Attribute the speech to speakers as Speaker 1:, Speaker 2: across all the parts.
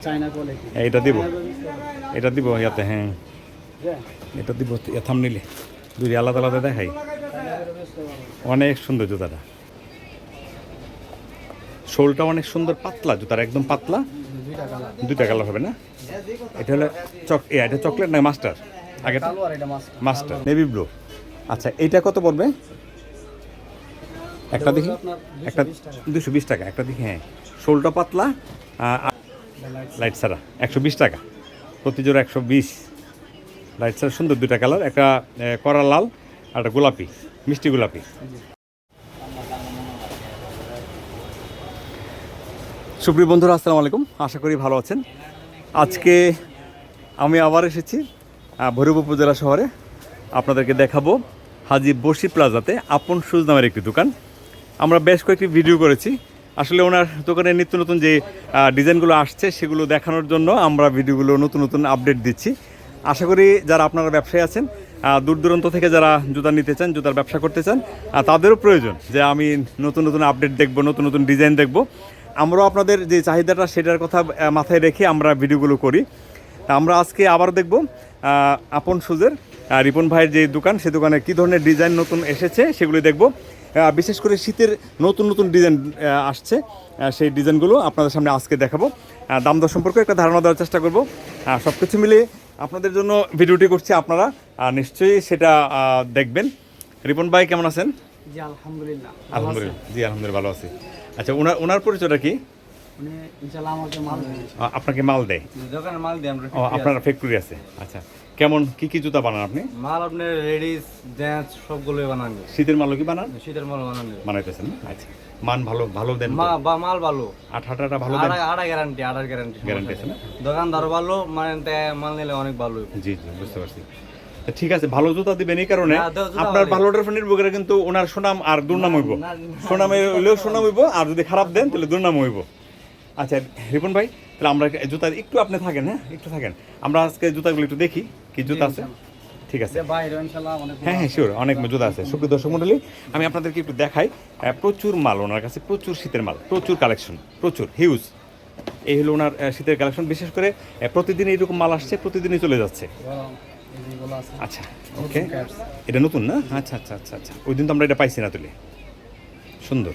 Speaker 1: এটা দিব, এটা দিব ইয়াতে। হ্যাঁ এটা দিব, থামনিলে দুই আলাদা আলাদা দেখাই। অনেক সুন্দর জুতাটা, শোলটা অনেক সুন্দর, পাতলা জুতার, একদম পাতলা। দুইটা কালার হবে না? এটা হলো এটা চকলেট না মাস্টার? আগে মাস্টার নেভি ব্লু। আচ্ছা এইটা কত পড়বে একটা দেখি? একটা 220 টাকা একটা দেখি। হ্যাঁ শোলটা পাতলা, লাইট ছাড়া 120 টাকা প্রতি জোড়া, 120। লাইট ছাড়া সুন্দর দুইটা কালার, একটা কড়া লাল আর একটা গোলাপি, মিষ্টি গোলাপি। সুপ্রিয় বন্ধুরা আসসালামু আলাইকুম, আশা করি ভালো আছেন। আজকে আমি আবার এসেছি ভৈরব উপজেলা শহরে। আপনাদেরকে দেখাবো হাজী বসি প্লাজাতে আপন শুজ নামের একটি দোকান। আমরা বেশ কয়েকটি ভিডিও করেছি, আসলে ওনার দোকানে নিত্য নতুন যে ডিজাইনগুলো আসছে সেগুলো দেখানোর জন্য আমরা ভিডিওগুলো নতুন নতুন আপডেট দিচ্ছি। আশা করি যারা আপনারা ব্যবসায়ী আছেন, দূর দূরান্ত থেকে যারা জুতা নিতে চান, জুতার ব্যবসা করতে চান, তাদেরও প্রয়োজন যে আমি নতুন নতুন আপডেট দেখব, নতুন নতুন ডিজাইন দেখব। আমরাও আপনাদের যে চাহিদাটা সেটার কথা মাথায় রেখে আমরা ভিডিওগুলো করি। আমরা আজকে আবার দেখব আপন শুজের রিপন ভাইয়ের যে দোকান, সে দোকানে কী ধরনের ডিজাইন নতুন এসেছে সেগুলো দেখব। বিশেষ করে শীতের নতুন নতুন ডিজাইন আসছে, সেই ডিজাইনগুলো আপনাদের সামনে আজকে দেখাবো। দাম দর সম্পর্কে একটা ধারণা দেওয়ার চেষ্টা করব। সব কিছু মিলে আপনাদের জন্য ভিডিওটি করছি, আপনারা নিশ্চয়ই সেটা দেখবেন। রিপন ভাই কেমন আছেন?
Speaker 2: জি আলহামদুলিল্লাহ।
Speaker 1: আলহামদুলিল্লাহ, জি আলহামদুলিল্লাহ ভালো আছি। আচ্ছা ওনার পরিচয়টা কি? আপনাকে মাল দেয়?
Speaker 2: দোকানে মাল দেয়,
Speaker 1: আপনার ফ্যাক্টরি আছে। আচ্ছা কেমন কি কি জুতা বানান আপনি?
Speaker 2: মাল আপনার লেডিস জেন্টস সবগুলোই বানান।
Speaker 1: শীতের মালও কি বানান?
Speaker 2: শীতের মাল
Speaker 1: বানাইতেছেন? আচ্ছা মান ভালো ভালো দেন?
Speaker 2: মাল ভালো,
Speaker 1: আঠাটা ভালো দেন?
Speaker 2: আড়া গ্যারান্টি
Speaker 1: গ্যারান্টি আছে না?
Speaker 2: দোকানদার ভালো, মানে মাল নিলে অনেক ভালো।
Speaker 1: জি জি বুঝতে পারছি। ঠিক আছে, ভালো জুতা দিবেন এই কারণে আপনার ভালোটার ফোনের বুকের কিন্তু ওনার সুনাম আর দুর্নাম হইব। সুনামে হইলেও সুনাম হইব, আর যদি খারাপ দেন তাহলে দুর্নাম হইব। আচ্ছা রিপন ভাই, তাহলে আমরা জুতা একটু আপনি থাকেন, হ্যাঁ একটু থাকেন, আমরা আজকে জুতাগুলো একটু দেখি কি জুতা আছে। ঠিক আছে, হ্যাঁ হ্যাঁ শিওর, অনেক জুতা আছে। সুপ্রিয় দর্শক মণ্ডলী, আমি আপনাদেরকে একটু দেখাই। প্রচুর মাল ওনার কাছে, প্রচুর শীতের মাল, প্রচুর কালেকশন, প্রচুর হিউজ। এই হলো ওনার শীতের কালেকশন। বিশেষ করে প্রতিদিন এইরকম মাল আসছে, প্রতিদিনই চলে যাচ্ছে। আচ্ছা ওকে, এটা নতুন না? আচ্ছা আচ্ছা আচ্ছা আচ্ছা, ওই দিন তো আমরা এটা পাইছি না তুলে। সুন্দর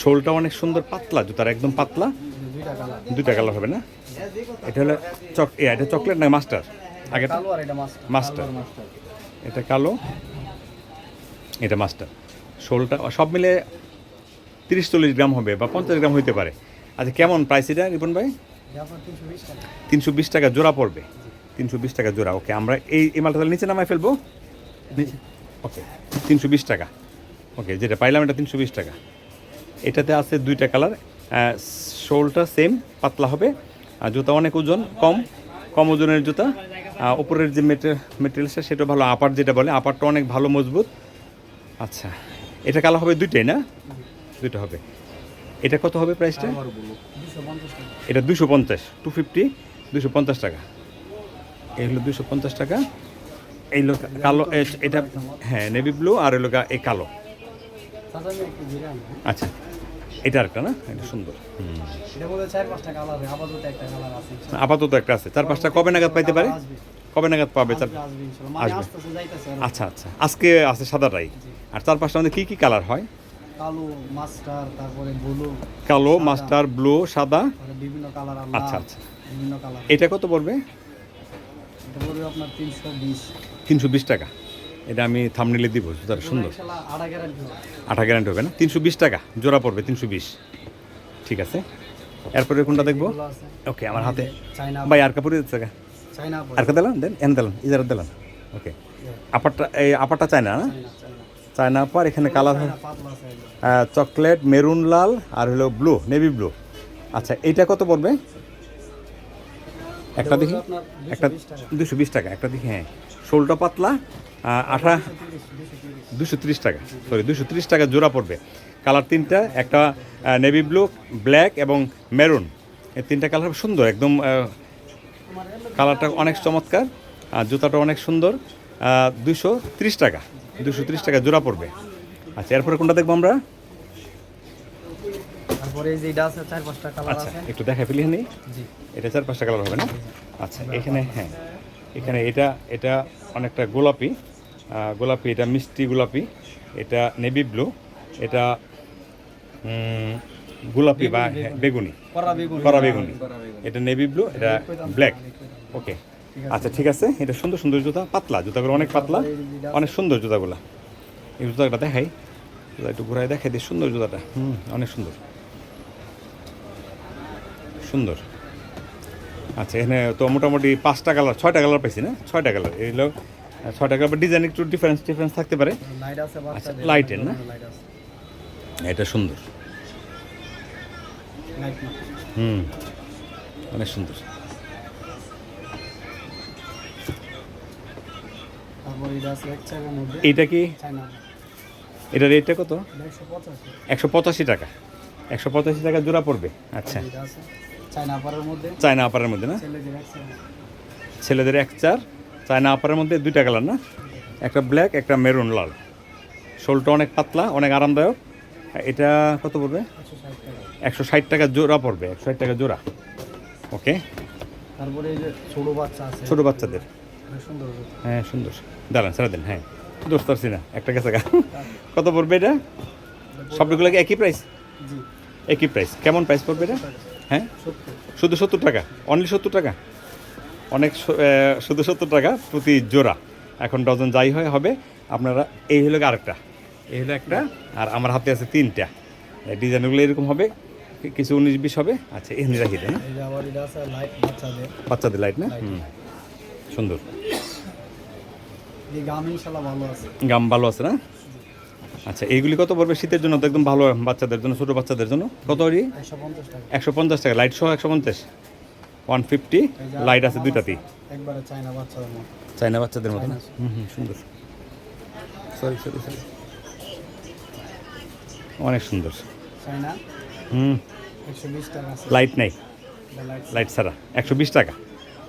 Speaker 1: শোলটা অনেক সুন্দর, পাতলা জুতার, একদম পাতলা। দুইটা কালার হবে না? এটা হলো এটা চকলেট না মাস্টার? আগে মাস্টার, এটা কালো, এটা মাস্টার। শোলটা সব মিলে 30-40 গ্রাম হবে বা 50 গ্রাম হইতে পারে। আচ্ছা কেমন প্রাইস এটা রিপন ভাই? 320 টাকা জোড়া পড়বে। 320 টাকা জোড়া। ওকে, আমরা এই মালটা তাহলে নিচে নামায় ফেলবো। নিচে ওকে, 320 টাকা। ওকে, যেটা পাইলাম এটা 320 টাকা। এটাতে আছে দুইটা কালার। শোলটা সেম পাতলা হবে, জুতা অনেক ওজন কম ওজনের জুতা। উপরের যে মেটেরিয়ালসটা সেটা ভালো, আপার যেটা বলে, আপারটা অনেক ভালো মজবুত। আচ্ছা এটা কালার হবে দুইটাই না? দুইটা হবে। এটা কত হবে প্রাইসটা? এটা 250 250 টাকা। এই হলো 250 টাকা। এই লোক কালো, এটা হ্যাঁ নেভি ব্লু, আর এই লোক এই কালো। আচ্ছা এটা আরেকটা না? এটা সুন্দর। আপাতত একটা আছে, 4-5টা কবে নাগাদ পাইতে পারে? কবে নাগাদ পাবে? আসবে। আচ্ছা আচ্ছা, আজকে আছে সাদাটাই। আর 4-5টা মধ্যে কি কালার হয়? কালো, মাস্টার, ব্লু, সাদা, আচ্ছা আচ্ছা। এটা কত পড়বে? 320 টাকা। এটা আমি থাম্বনেইলে দিব, জুতার সুন্দর, আঠা গ্যারান্টি হবে না? 320 টাকা জোড়া পড়বে, 320। ঠিক আছে, এরপরে কোনটা দেখবো? ওকে আমার হাতে ভাই আর কাপড় দিচ্ছে, আর কা দিলাম দেন, এন দিলাম, ইজার দিলাম। ওকে আপারটা চায়না না? চায়না আপার। এখানে কালার চকলেট, মেরুন, লাল, আর হলো ব্লু, নেভি ব্লু। আচ্ছা এইটা কত পড়বে একটা দেখি? একটা 220 টাকা একটা দেখি। হ্যাঁ শোলটা পাতলা, আঠা 230 টাকা, সরি 230 টাকা জোড়া পড়বে। কালার তিনটা, একটা নেভি ব্লু, ব্ল্যাক এবং মেরুন। এই তিনটা কালার সুন্দর একদম, কালারটা অনেক চমৎকার, আর জুতাটা অনেক সুন্দর। 230 টাকা, 230 টাকা জোড়া পড়বে। আচ্ছা এরপরে কোনটা দেখবো আমরা?
Speaker 3: তারপরে এই যে এটা আছে 4-5টা কালার
Speaker 1: আচ্ছা
Speaker 3: আছে।
Speaker 1: একটু দেখা পেলি নেই,
Speaker 3: জি
Speaker 1: এটা 4-5টা কালার হবে না? আচ্ছা এখানে হ্যাঁ, এখানে এটা অনেকটা গোলাপি, গোলাপি, এটা মিষ্টি গোলাপি, এটা নেভি ব্লু, এটা গোলাপি বা হ্যাঁ, বেগুনি,
Speaker 3: করা বেগুন
Speaker 1: কড়া বেগুনি, এটা নেভি ব্লু, এটা ব্ল্যাক। ওকে আচ্ছা ঠিক আছে, এটা সুন্দর সুন্দর জুতা, পাতলা জুতাগুলো অনেক পাতলা, অনেক সুন্দর জুতাগুলো। এই জুতাটা দেখাই, জুতা একটু ঘুরাই দেখাই দিই, সুন্দর জুতাটা, অনেক সুন্দর সুন্দর। আচ্ছা এখানে তো মোটামুটি 5টা কালার 6টা কালার পাইছি না? 6টা কালার, এগুলো 6টা কালার, ডিজাইন একটু ডিফারেন্স থাকতে পারে।
Speaker 3: লাইট আছে
Speaker 1: আচ্ছা
Speaker 3: বাচ্চাদের
Speaker 1: লাইটের না,
Speaker 3: লাইট আছে
Speaker 1: এটা সুন্দর,
Speaker 3: লাইট না
Speaker 1: অনেক সুন্দর।
Speaker 3: তারপরে এটা আছে এক চারের মধ্যে
Speaker 1: এইটা কি,
Speaker 3: চায়না
Speaker 1: এটা রেটটা কত?
Speaker 3: 185
Speaker 1: 185 টাকা, 185 টাকা জোড়া পড়বে। আচ্ছা
Speaker 3: এটা আছে চায়না পাড়ার মধ্যে
Speaker 1: চায়না আপারের মধ্যে না,
Speaker 3: ছেলেদের এক চার
Speaker 1: ছেলেদের 1-4 চায়না আপারের মধ্যে 2টা কালার না, একটা ব্ল্যাক একটা মেরুন লাল, শোলটা অনেক পাতলা অনেক আরামদায়ক। এটা কত পড়বে? 160 টাকা জোড়া পড়বে, 160 টাকা জোড়া। ওকে
Speaker 3: তারপরে এই যে ছোট বাচ্চা আছে
Speaker 1: ছোটো বাচ্চাদের,
Speaker 3: অনেক সুন্দর
Speaker 1: হ্যাঁ সুন্দর, দাঁড়ান সারা দিন, হ্যাঁ দোস্ত পারছি না, একটা গেছে গা। কত পড়বে এটা? সবগুলো কি একই প্রাইস?
Speaker 3: জি
Speaker 1: একই প্রাইস, কেমন প্রাইস পড়বে এটা? হ্যাঁ
Speaker 3: 70
Speaker 1: শুধু 70 টাকা, অনলি 70 টাকা, অনেক শুধু 70 টাকা প্রতি জোড়া। এখন ডজন যাই হয় হবে। আপনারা এই হলো আরেকটা, এই হলো একটা, আর আমার হাতে আছে 3টা, ডিজাইনগুলো এরকম হবে, কিছু 19-20 হবে। আচ্ছা এখানে রাখি দেন,
Speaker 3: এই যে আবার এটা আছে লাইট বাচ্চাদের
Speaker 1: বাচ্চাদের লাইট না, সুন্দর,
Speaker 3: এই গাম ইনশাআল্লাহ ভালো আছে
Speaker 1: গাম ভালো আছে না। আচ্ছা এইগুলি কত পড়বে শীতের জন্য? তো একদম ভালো, বাচ্চাদের জন্য, ছোটো বাচ্চাদের জন্য কত?
Speaker 3: 150 টাকা
Speaker 1: 150 টাকা, লাইট সহ 150, 150, লাইট আছে 2টাতেই,
Speaker 3: একবারে চায়না বাচ্চাদের মতো
Speaker 1: চাইনা বাচ্চাদের মতো না, সুন্দর, সরি সরি সরি, অনেক সুন্দর,
Speaker 3: চায়না
Speaker 1: হুম
Speaker 3: 120 টাকা আছে
Speaker 1: লাইট নেই,
Speaker 3: লাইট
Speaker 1: লাইট ছাড়া 120 টাকা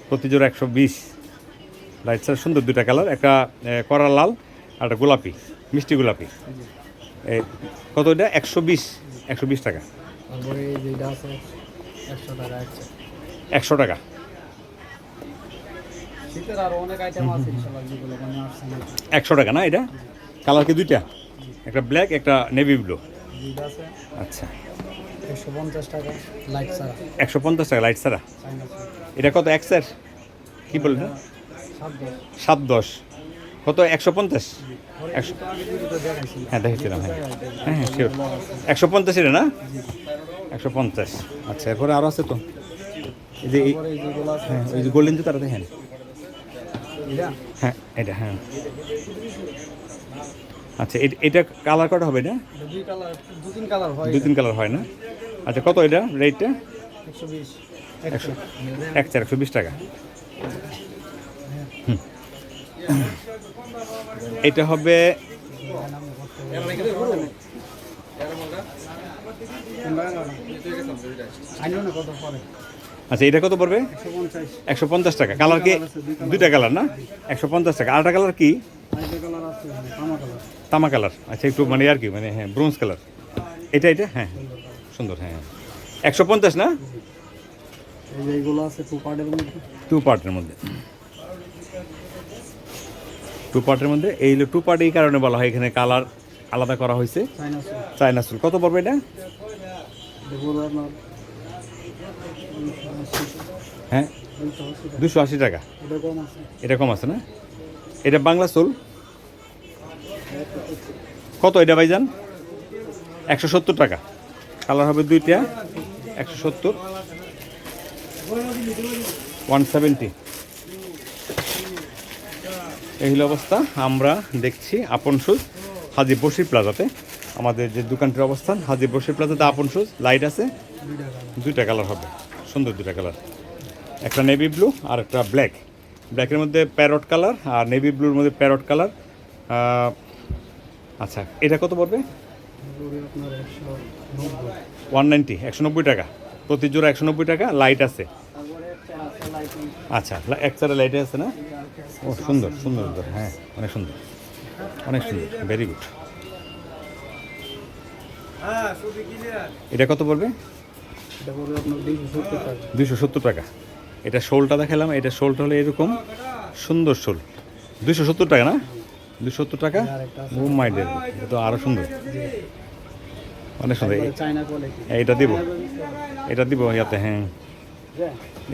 Speaker 1: প্রতি জোড়া, 120 লাইট ছাড়া, সুন্দর 2টা কালার, একটা কড়া লাল আর একটা গোলাপি, মিষ্টি গোলাপি। কত এটা? 120 টাকা,
Speaker 3: তারপরে এই যে এটা আছে 100 টাকা একটা
Speaker 1: 100 টাকা।
Speaker 3: শীতের আরো অনেক আইটেম আছে ইনশাআল্লাহ যেগুলো মানে আসছে না
Speaker 1: 100 টাকা না? এটা কালার কি 2টা? একটা ব্ল্যাক একটা নেভি ব্লু।
Speaker 3: যেটা আছে
Speaker 1: আচ্ছা
Speaker 3: 150 টাকা লাইট ছাড়া
Speaker 1: 150 টাকা লাইট ছাড়া।
Speaker 3: চায়না
Speaker 1: এটা কত? এক্সের কি বললেন? 7-10 কত? 150, 100, হ্যাঁ দেখেছিলাম, হ্যাঁ হ্যাঁ হ্যাঁ শিওর, 150 এটা না, 150। আচ্ছা এরপরে আরও আছে তো, এই যে
Speaker 3: তারপরে এই যেগুলো আছে
Speaker 1: হ্যাঁ ওই যে গোল্ডেন জুতাটা দেখেন,
Speaker 3: এটা
Speaker 1: হ্যাঁ এটা হ্যাঁ। আচ্ছা এটা কালার কটা হবে? এটা
Speaker 3: এটা দুই কালার দু তিন কালার হয়
Speaker 1: 2-3 কালার হয় না? আচ্ছা কত এটা রেটটা?
Speaker 3: 120
Speaker 1: 120 টাকা। এটা হবে আচ্ছা এটা কত পড়বে? 150 টাকা। কালার কি 2টা কালার না? 150 টাকা। আরেকটা কালার কি? তামা কালার। আচ্ছা একটু মানে আর কি মানে হ্যাঁ ব্রোঞ্জ কালার। এটা হ্যাঁ সুন্দর, হ্যাঁ 150 না?
Speaker 3: এইগুলো আছে
Speaker 1: টু পার্টের মধ্যে, টু পার্টের মধ্যে এই হলো টু পার্ট, এই কারণে বলা হয় এখানে কালার আলাদা করা হয়েছে। চায়না সুল কত পড়বে এটা? হ্যাঁ 280 টাকা। এটা কম আছে না? এটা বাংলা সোল কত এটা ভাইজান? 170 টাকা। কালার হবে 2টা, 170, 170। এই হলো অবস্থা। আমরা দেখছি আপন শুজ হাজি বশির প্লাজাতে, আমাদের যে দোকানটির অবস্থান হাজি বশির প্লাজাতে আপন শুজ। লাইট আছে 2টা কালার হবে, সুন্দর 2টা কালার, একটা নেভি ব্লু আর একটা ব্ল্যাক। ব্ল্যাকের মধ্যে প্যারট কালার আর নেভি ব্লুর মধ্যে প্যারট কালার। আচ্ছা এটা কত পড়বে? 190 টাকা প্রতি জোড়া, 190 টাকা। লাইট আছে, আচ্ছা এক সাইডে লাইটে আছে না? ও সুন্দর সুন্দর, হ্যাঁ অনেক সুন্দর, অনেক সুন্দর, ভেরি গুড। এটা কত পড়বে?
Speaker 3: এটা পড়বে আপনার 270 টাকা।
Speaker 1: 270 টাকা। এটা শোলটা দেখালাম, এটা শোলটা হলো এরকম সুন্দর শোল, 270 টাকা না? 270 টাকা। ও মাই ডেড, এটা তো আরও সুন্দর, অনেক সুন্দর।
Speaker 3: China quality.
Speaker 1: এটা দিব, এটা দিব ইয়াতে, হ্যাঁ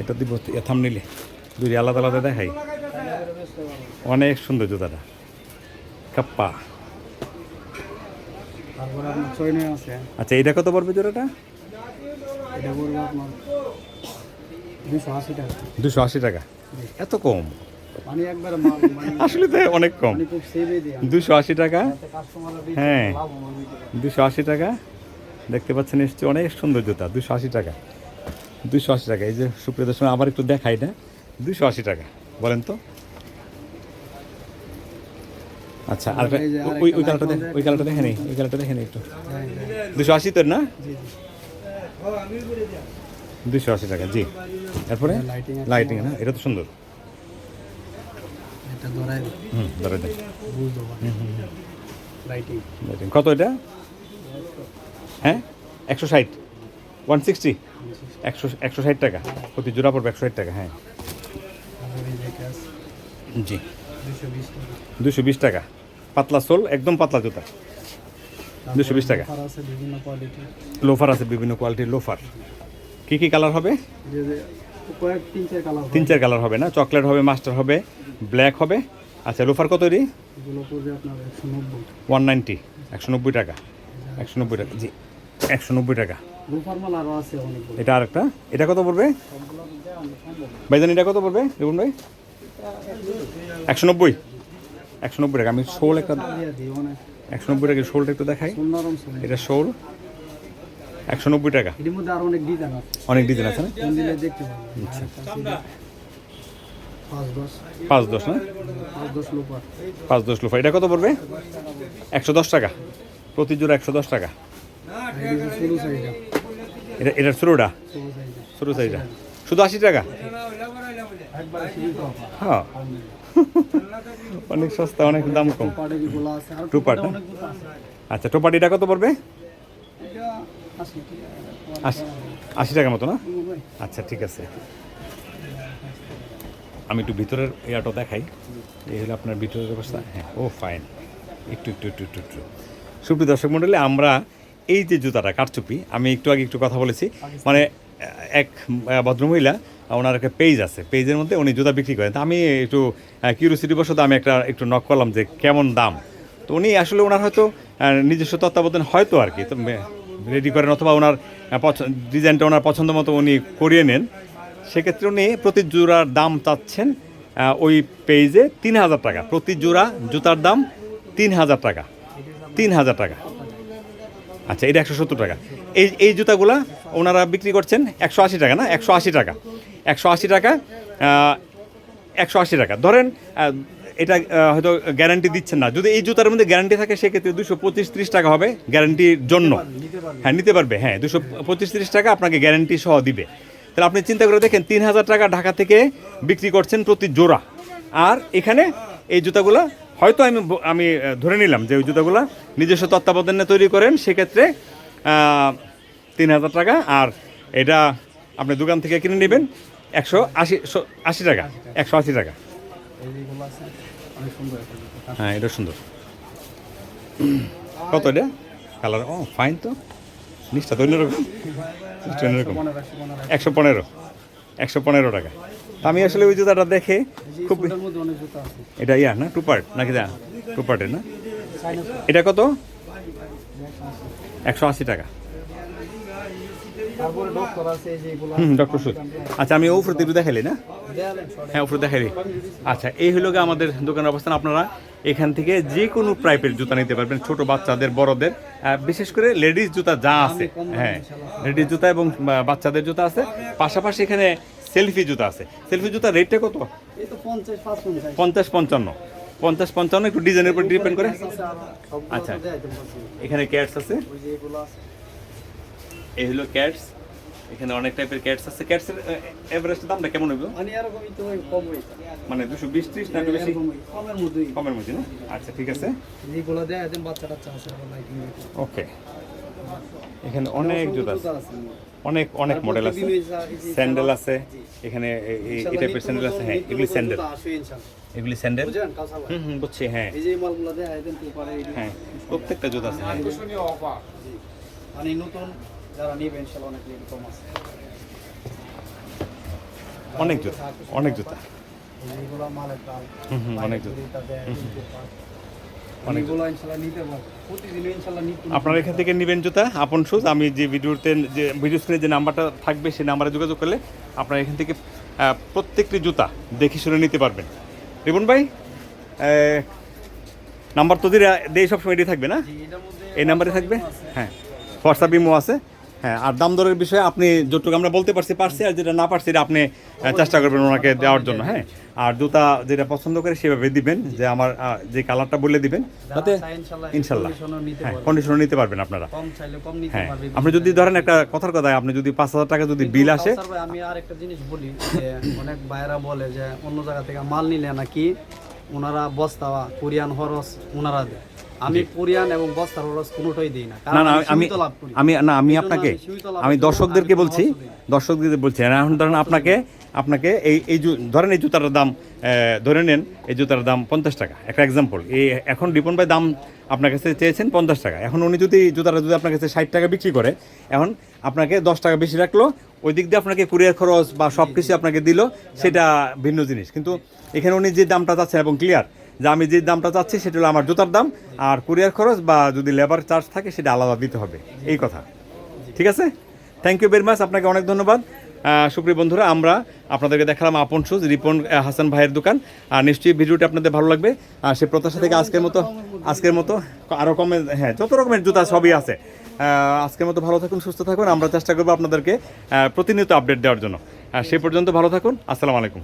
Speaker 1: এটা দিব থাম্বনেইলে, দুই আলাদা আলাদা দেখাই। অনেক সুন্দর জুতাটা, কাপ্পা।
Speaker 3: তারপরে আপনার চয়না আছে।
Speaker 1: আচ্ছা, এটা কত পড়বে জোড়াটা?
Speaker 3: এটা পড়বে আপনার 280 টাকা।
Speaker 1: 280 টাকা, এত কম?
Speaker 3: মানে একবার
Speaker 1: আসলে তো অনেক কম।
Speaker 3: খুব সেভে দিয়ে
Speaker 1: 280 টাকা,
Speaker 3: কাস্টমাররা
Speaker 1: হ্যাঁ
Speaker 3: লাভ হবে।
Speaker 1: 280 টাকা। দেখতে পাচ্ছেন নিশ্চয়ই অনেক সুন্দর জুতা, 280 টাকা। 280 টাকা। এই যে সুপ্রিয় দর্শক, আবার একটু দেখাই না, 280 টাকা বলেন তো। আচ্ছা, আর ওই কালারটা দেখ, ওই কালারটা দেখে নেই, ওই কালারটা দেখে নেই একটু। 280 তোর না?
Speaker 3: জি জি।
Speaker 1: 280 টাকা, জি। তারপরে
Speaker 3: লাইটিং আছে।
Speaker 1: লাইটিং না, এটা তো সুন্দর।
Speaker 3: এটা ধরাই
Speaker 1: ধরে দেন।
Speaker 3: বুঝতে পারবেন। লাইটিং
Speaker 1: লাইটিং কত এটা? হ্যাঁ 160, 160, 160 টাকা প্রতি জোড়া পড়বে, 160 টাকা। হ্যাঁ জি, 220 টাকা। পাতলা সোল, একদম পাতলা জুতা, 220 টাকা।
Speaker 3: বিভিন্ন কোয়ালিটি
Speaker 1: লোফার আছে, বিভিন্ন কোয়ালিটির লোফার। কী কী কালার হবে?
Speaker 3: কয়েক 3-4 কালার।
Speaker 1: 3-4 কালার হবে না? চকলেট হবে, মাস্টার হবে, ব্ল্যাক হবে। আচ্ছা, লোফার কত রে?
Speaker 3: এগুলো পড়বে আপনার 190।
Speaker 1: 190, 190 টাকা। 190 টাকা, জি, 190 টাকা।
Speaker 3: লোফার মাল আরও আছে অনেকগুলো।
Speaker 1: এটা আরেকটা, এটা কত পড়বে ভাইজান? এটা কত পড়বে দেখুন ভাই? 190, 190 টাকা। আমি শোল একটা, 190 টাকা শোলটা একটু দেখাই। এটা শোল 190 টাকা।
Speaker 3: এর মধ্যে আরো অনেক ডিজাইন আছে।
Speaker 1: অনেক ডিজাইন আছে না?
Speaker 3: কোন দিলে দেখতে পাবেন।
Speaker 1: আচ্ছা,
Speaker 3: 5-10
Speaker 1: 5-10 না?
Speaker 3: 5-10 লোফার।
Speaker 1: 5-10 লোফার। এটা কত পড়বে? 110 টাকা প্রতি জোড়া, 110 টাকা।
Speaker 3: এটা ছোট সাইজটা।
Speaker 1: এটার ছোটোটা,
Speaker 3: ছোট সাইজটা।
Speaker 1: ছোটো সাইজটা শুধু 80 টাকা?
Speaker 3: একবার সীমিত অফার।
Speaker 1: হ্যাঁ অনেক সস্তা, অনেক দাম কম।
Speaker 3: পাড়ে যেগুলো আছে আর
Speaker 1: টু পার্ট না?
Speaker 3: অনেক গুলো আছে।
Speaker 1: আচ্ছা, টোপাটি এটা কত পড়বে?
Speaker 3: এটা 80 টাকা।
Speaker 1: 80 টাকার মতো না? আচ্ছা, ঠিক আছে। আমি একটু ভিতরের ইয়াটা দেখাই। এই হলো আপনার ভিতরের অবস্থা। হ্যাঁ, ও ফাইন। একটু একটু একটু একটু একটু সুপ্রিয় দর্শক মণ্ডলী, আমরা এই যে জুতাটা কারচুপি, আমি একটু আগে একটু কথা বলেছি, মানে এক ভদ্রমহিলা, ওনার একটা পেজ আছে, পেজের মধ্যে উনি জুতা বিক্রি করেন। তা আমি একটু কিউরিওসিটি বশত আমি একটু নক করলাম যে কেমন দাম। তো উনি আসলে ওনার হয়তো নিজস্ব তত্ত্বাবধান হয়তো আর কি তো রেডি করেন, অথবা ওনার ডিজাইনটা ওনার পছন্দ মতো উনি করিয়ে নেন। সেক্ষেত্রে উনি প্রতি জোড়ার দাম চাচ্ছেন ওই পেজে 3000 টাকা। প্রতি জোড়া জুতার দাম 3000 টাকা, 3000 টাকা। আচ্ছা, এটা 170 টাকা। এই জুতাগুলা ওনারা বিক্রি করছেন 180 টাকা না? 180 টাকা, 180 টাকা, 180 টাকা ধরেন। এটা হয়তো গ্যারান্টি দিচ্ছেন না। যদি এই জুতার মধ্যে গ্যারান্টি থাকে সেক্ষেত্রে 225-30 টাকা হবে গ্যারান্টির জন্য। হ্যাঁ, নিতে পারবে। হ্যাঁ, 225-30 টাকা আপনাকে গ্যারান্টি সহ দিবে। তাহলে আপনি চিন্তা করে দেখেন, 3000 টাকা ঢাকা থেকে বিক্রি করছেন প্রতি জোড়া। আর এখানে এই জুতাগুলো হয়তো আমি ধরে নিলাম যে ওই জুতাগুলো নিজস্ব তত্ত্বাবধানে তৈরি করেন, সেক্ষেত্রে 3000 টাকা। আর এটা আপনি দোকান থেকে কিনে নেবেন 180 টাকা, 180 টাকা।
Speaker 3: এইগুলো আছে অনেক সুন্দর একটা জুতা।
Speaker 1: হ্যাঁ, এটা সুন্দর। কত এটা কালার? ও ফাইন তো, নিচটা তো অন্যরকম, অন্যরকম। 115, 115 টাকা। আমি আসলে ওই জুতাটা দেখে খুব,
Speaker 3: মধ্যে অনেক জুতা আছে।
Speaker 1: এটা ইয়া না, টু পার্ট নাকি? টু পার্টের না? এটা কত? 180 টাকা।
Speaker 3: তারপরে ডক্টর আছে এই যে এগুলো।
Speaker 1: ডক্টর সুদ। আচ্ছা, আমি উপরে একটু দেখাইলি না? হ্যাঁ, উপরে দেখাইলি। আচ্ছা, এই হলো গিয়ে আমাদের দোকানের অবস্থান। আপনারা এখান থেকে যে কোনো টাইপের জুতা নিতে পারবেন, ছোট বাচ্চাদের, বড়দের, বিশেষ করে লেডিস জুতা যা আছে। হ্যাঁ, লেডিস জুতা এবং বাচ্চাদের জুতা আছে। পাশাপাশি এখানে সেলফি জুতা আছে। সেলফি জুতার রেটটা কত?
Speaker 3: এই তো 50-55।
Speaker 1: 50-55, 50-55 একটু ডিজাইনের উপর ডিপেন্ড করে। আচ্ছা, এখানে ক্যাটস আছে। এই হলো ক্যাটস। এখানে অনেক টাইপের ক্যাটস আছে। ক্যাটসের এভারেজ দামটা কেমন হবে?
Speaker 3: মানে এরকমই তো কম হইছে।
Speaker 1: মানে 220-30 না একটু বেশি?
Speaker 3: কমের মধ্যেই।
Speaker 1: কমের মধ্যে না? আচ্ছা, ঠিক আছে।
Speaker 3: যেগুলো দেয় একদম বাচ্চা টাচ্চা আছে লাইটিং।
Speaker 1: ওকে, এখানে অনেক জুতা আছে,
Speaker 3: আছে
Speaker 1: অনেক অনেক মডেল আছে,
Speaker 3: বিভিন্ন এই যে
Speaker 1: স্যান্ডেল আছে এখানে, এই টাইপের স্যান্ডেল আছে। হ্যাঁ, এগুলি স্যান্ডেল, এগুলি স্যান্ডেল।
Speaker 3: বুঝলেন কাউসার ভাই?
Speaker 1: বুঝছি। হ্যাঁ
Speaker 3: এই যে মালগুলো দেখাই দেন তো পারে এই
Speaker 1: হ্যাঁ, প্রত্যেকটা জুতা আছে। হ্যাঁ
Speaker 3: মানে নতুন যারা নেবে ইনশাআল্লাহ অনেক রেট কম আছে।
Speaker 1: অনেক জুতা, অনেক জুতা।
Speaker 3: এইগুলো মালের দাম
Speaker 1: অনেক জুতা।
Speaker 3: অনেকগুলো ইনশাআল্লাহ নিতে পারবো, প্রতিদিন ইনশাআল্লাহ নিতে
Speaker 1: আপনারা এখান থেকে নেবেন জুতা আপন শুজ। আমি যে ভিডিও স্ক্রিনে যে নাম্বারটা থাকবে সেই নাম্বারে যোগাযোগ করলে আপনারা এখান থেকে প্রত্যেকটি জুতা দেখে শুনে নিতে পারবেন। রিপন ভাই, নাম্বার তো দিয়ে সবসময় এটি থাকবে না?
Speaker 3: এটার মধ্যে
Speaker 1: এই নাম্বারে থাকবে। হ্যাঁ, হোয়াটসঅ্যাপ ইমো আছে। হ্যাঁ, আর দাম দরের বিষয়ে আপনি যতটুকু আমরা বলতে পারছি, আর যেটা না পারছি এটা আপনি চেষ্টা করবেন ওনাকে দেওয়ার জন্য। হ্যাঁ, আর জুতা যেটা পছন্দ করে সেভাবে দিবেন, যে আমার যে কালারটা বলে দিবেন, তাতে ইনশাল্লাহ হ্যাঁ কন্ডিশনও নিতে পারবেন আপনারা।
Speaker 3: কম চাইলে কম নিতে
Speaker 1: হ্যাঁ,
Speaker 3: পারবে।
Speaker 1: আপনি যদি ধরেন একটা কথার কথা, আপনি যদি 5,000 টাকা যদি বিল আসে,
Speaker 3: কাউসার ভাই, আমি আর একটা জিনিস বলি যে অনেক ভাইরা বলে যে অন্য জায়গা থেকে মাল নিলে নাকি ওনারা বস্তা কোরিয়ান খরচ ওনারা দেয়। আমি কোরিয়ান এবং বস্তার খরচ কোনোটাই দিই না, কারণ
Speaker 1: না
Speaker 3: আমি
Speaker 1: আমি
Speaker 3: লাভ করি।
Speaker 1: আমি না আমি
Speaker 3: এই জন্য
Speaker 1: আপনাকে
Speaker 3: সীমিত লাভের
Speaker 1: আমি
Speaker 3: জন্য
Speaker 1: দর্শকদেরকে
Speaker 3: আমি
Speaker 1: বলছি,
Speaker 3: খরচও দিই না।
Speaker 1: দর্শকদের বলছি এখন ধরেন আপনাকে এই ধরেন এই জুতাটার দাম ধরে নেন, এই জুতার দাম 50 টাকা, একটা এক্সাম্পল। এই এখন রিপন ভাই দাম আপনার কাছে চেয়েছেন 50 টাকা। এখন উনি যদি জুতাটা যদি আপনার কাছে 60 টাকা বিক্রি করে, এখন আপনাকে 10 টাকা বেশি রাখলো, ওই দিক দিয়ে আপনাকে কুরিয়ার খরচ বা সব কিছু আপনাকে দিল, সেটা ভিন্ন জিনিস। কিন্তু এখানে উনি যে দামটা চাচ্ছেন এবং ক্লিয়ার যে আমি যে দামটা চাচ্ছি সেটা হলো আমার জুতার দাম, আর কুরিয়ার খরচ বা যদি লেবার চার্জ থাকে সেটা আলাদা দিতে হবে, এই কথা। ঠিক আছে, থ্যাংক ইউ ভেরি মাচ, আপনাকে অনেক ধন্যবাদ। সুপ্রিয় বন্ধুরা, আমরা আপনাদেরকে দেখালাম আপন শুজ, রিপন হাসান ভাইয়ের দোকান। আর নিশ্চয়ই ভিডিওটি আপনাদের ভালো লাগবে। আর সে প্রত্যাশা থেকে আজকের মতো আরও কমে, হ্যাঁ যত রকমের জুতা সবই আছে। আজকের মতো ভালো থাকুন, সুস্থ থাকুন। আমরা চেষ্টা করবো আপনাদেরকে প্রতিনিয়ত আপডেট দেওয়ার জন্য। সে পর্যন্ত ভালো থাকুন। আসসালামু আলাইকুম।